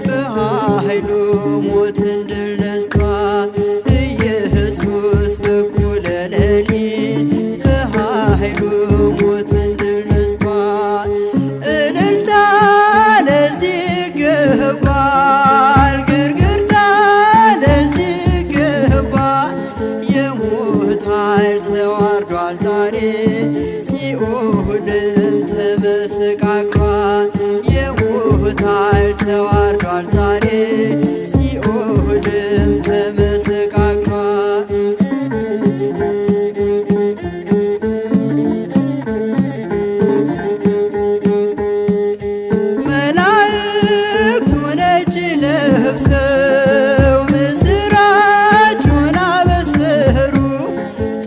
በኃይሉ ሞትን ድል ነስቷል። ኢየሱስ በኩለ ሌሊት በኃይሉ ሞትን ድል ነስቷል። እልልታ ለዚህ ይገባል፣ ግርግርታ ለዚህ ይገባል። የሞት ኃይል ተዋርዷል ዛሬ ሲኦልም ተመሰቃቅሏል። የሞት ኃይል ተዋርዷል ዛሬ ሲኦልም ተመሰቃቅሏል። መላእክቱ ነጭ ለብሰው ምስራቹን አበሰሩ።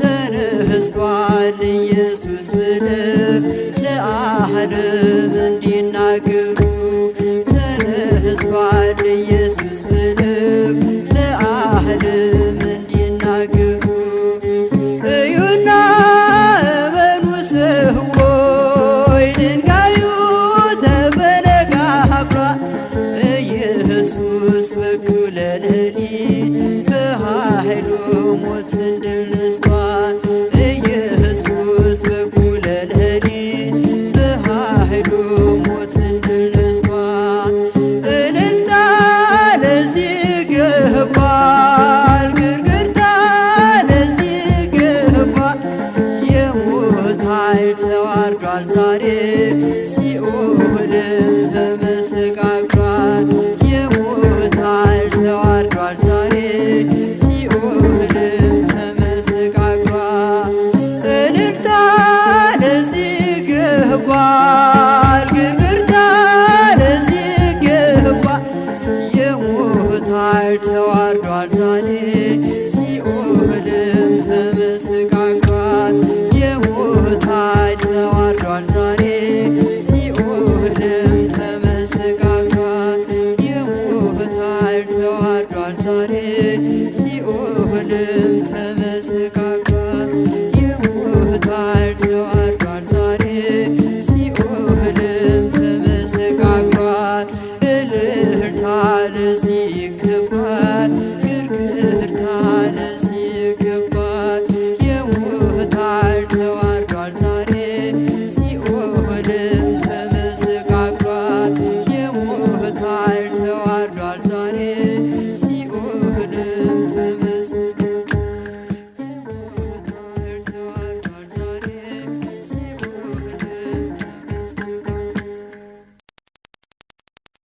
ተነስቷል ኢየሱስ ብለው ለዓለም እንዲናገሩ። ተነስቷል ኢየሱስ ብለው ለዓለም እንዲናገሩ። እዩና እመኑ ሰዎች ድንጋዩ ተፈነቃቅሏል። ኢየሱስ በኩለ ሌሊት በኃይሉ ሞትን ድል ነስቷል። ኢየሱስ በኩለ ሌሊት በኃይሉ ሞትን ድል ነስቷል። እልልታ ለዚህ ይገባል፣ ግርግርታ ለዚህ ይገባል። የሞት ኃይል ተዋርዷል ዛሬ ሲኦልም